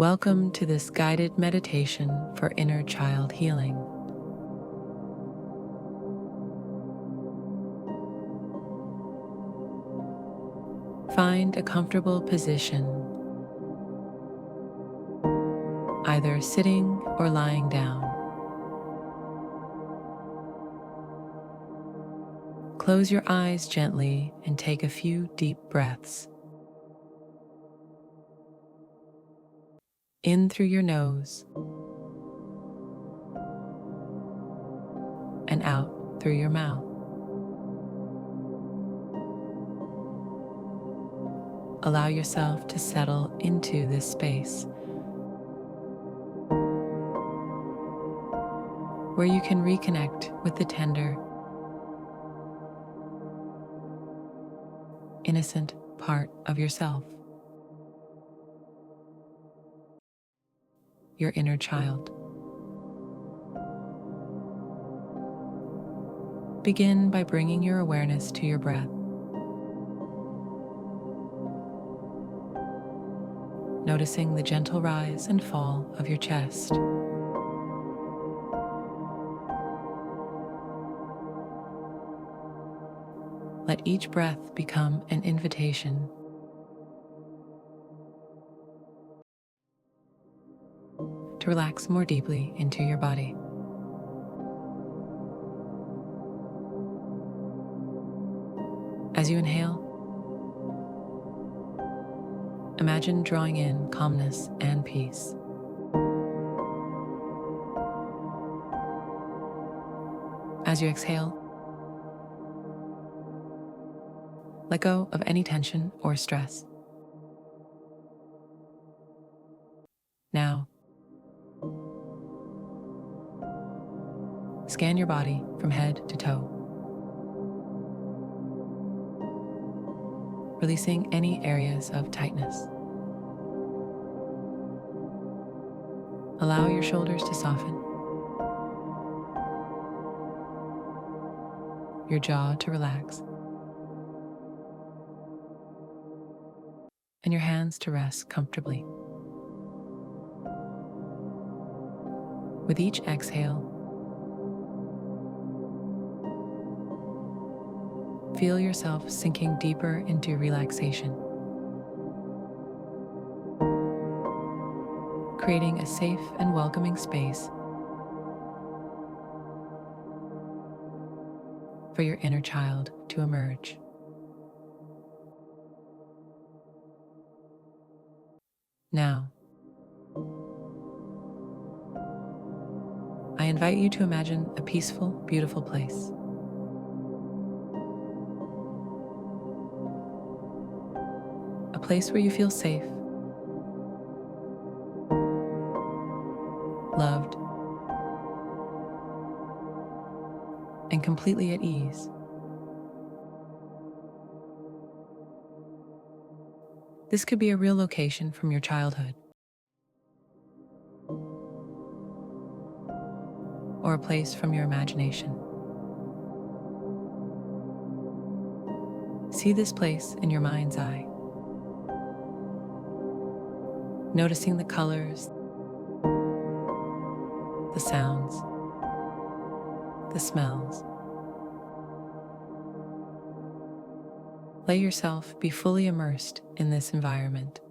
Welcome to this guided meditation for inner child healing. Find a comfortable position, either sitting or lying down. Close your eyes gently and take a few deep breaths. In through your nose and out through your mouth. Allow yourself to settle into this space where you can reconnect with the tender, innocent part of yourself, your inner child. Begin by bringing your awareness to your breath. Noticing the gentle rise and fall of your chest. Let each breath become an invitation to relax more deeply into your body. As you inhale, imagine drawing in calmness and peace. As you exhale, let go of any tension or stress. Now, scan your body from head to toe, releasing any areas of tightness. Allow your shoulders to soften, your jaw to relax, and your hands to rest comfortably. With each exhale, feel yourself sinking deeper into relaxation, creating a safe and welcoming space for your inner child to emerge. Now, I invite you to imagine a peaceful, beautiful place. A place where you feel safe, loved, and completely at ease. This could be a real location from your childhood, or a place from your imagination. See this place in your mind's eye, noticing the colors, the sounds, the smells. Let yourself be fully immersed in this environment.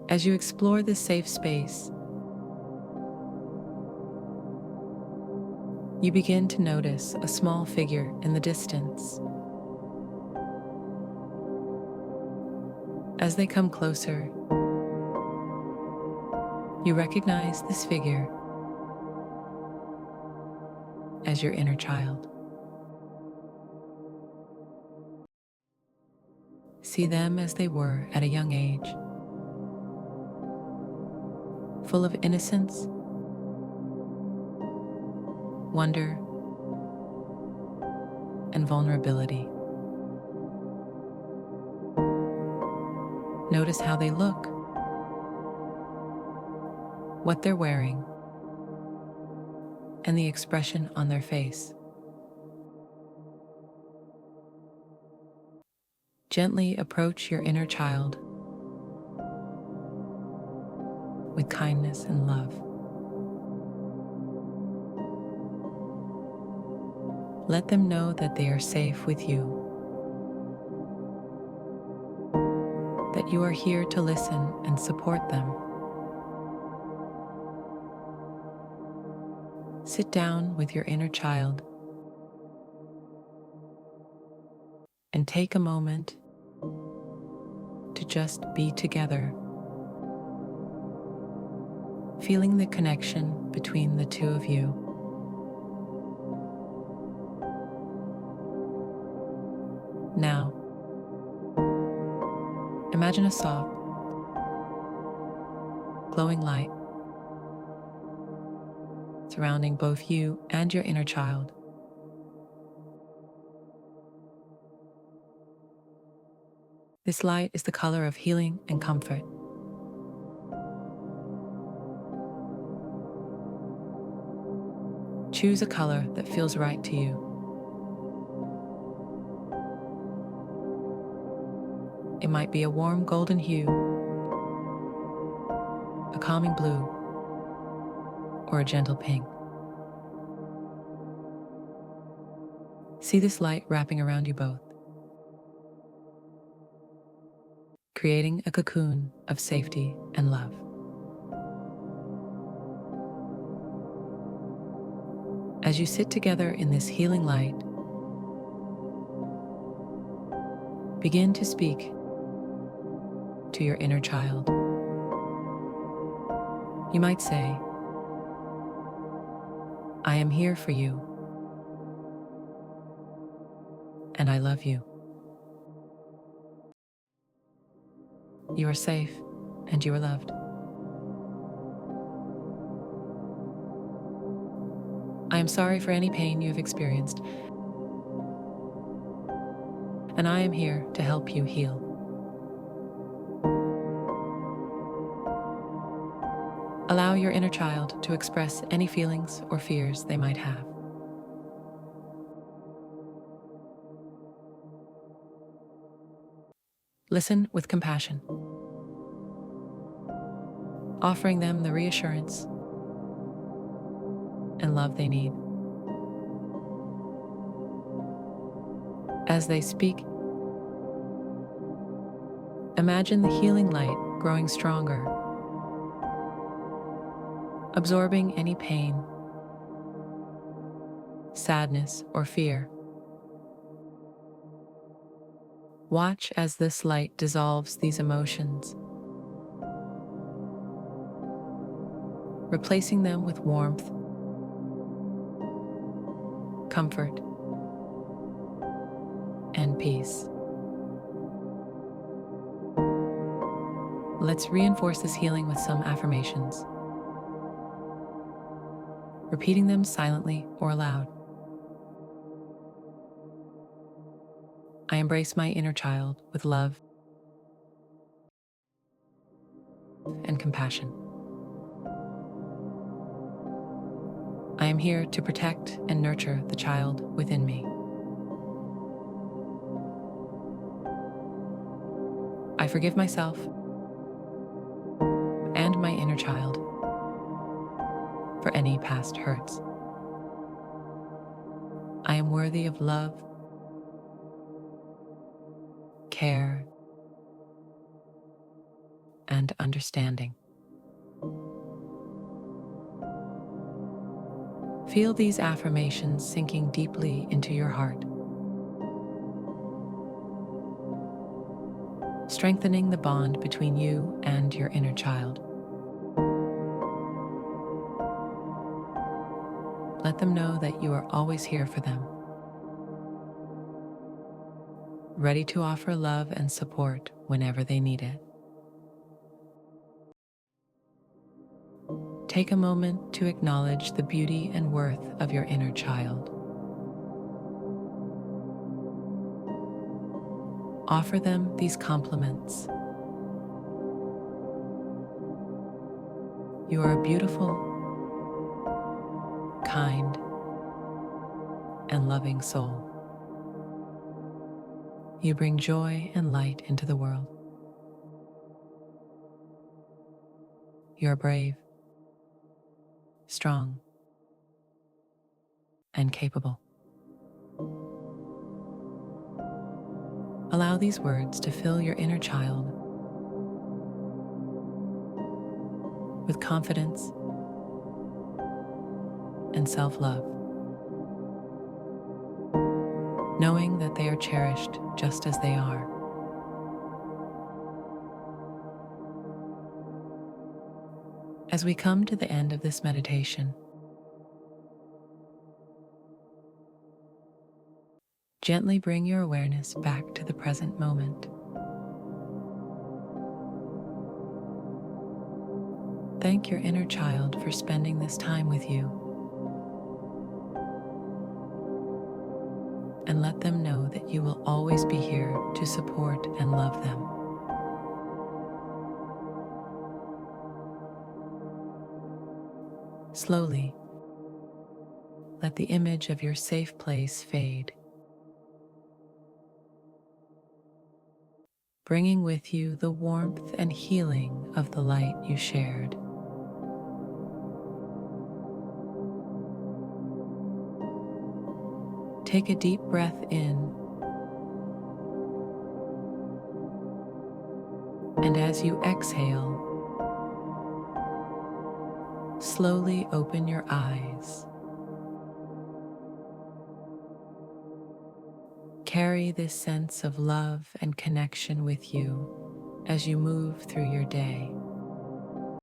As you explore this safe space, you begin to notice a small figure in the distance. As they come closer, you recognize this figure as your inner child. See them as they were at a young age, full of innocence, wonder, and vulnerability. Notice how they look, what they're wearing, and the expression on their face. Gently approach your inner child with kindness and love. Let them know that they are safe with you, that you are here to listen and support them. Sit down with your inner child and take a moment to just be together, feeling the connection between the two of you. Now, imagine a soft, glowing light surrounding both you and your inner child. This light is the color of healing and comfort. Choose a color that feels right to you. It might be a warm golden hue, a calming blue, or a gentle pink. See this light wrapping around you both, creating a cocoon of safety and love. As you sit together in this healing light, begin to speak to your inner child. You might say, "I am here for you, and I love you. You are safe, and you are loved. I am sorry for any pain you have experienced, and I am here to help you heal." Allow your inner child to express any feelings or fears they might have. Listen with compassion, offering them the reassurance and love they need. As they speak, imagine the healing light growing stronger, absorbing any pain, sadness, or fear. Watch as this light dissolves these emotions, replacing them with warmth, comfort, and peace. Let's reinforce this healing with some affirmations, repeating them silently or aloud. I embrace my inner child with love and compassion. I am here to protect and nurture the child within me. I forgive myself and my inner child for any past hurts. I am worthy of love, care, and understanding. Feel these affirmations sinking deeply into your heart, strengthening the bond between you and your inner child. Let them know that you are always here for them, ready to offer love and support whenever they need it. Take a moment to acknowledge the beauty and worth of your inner child. Offer them these compliments. You are a beautiful, kind, and loving soul. You bring joy and light into the world. You're brave, strong, and capable. Allow these words to fill your inner child with confidence and self-love, knowing that they are cherished just as they are. As we come to the end of this meditation, gently bring your awareness back to the present moment. Thank your inner child for spending this time with you, and let them know that you will always be here to support and love them. Slowly, let the image of your safe place fade, bringing with you the warmth and healing of the light you shared. Take a deep breath in, and as you exhale, slowly open your eyes. Carry this sense of love and connection with you as you move through your day.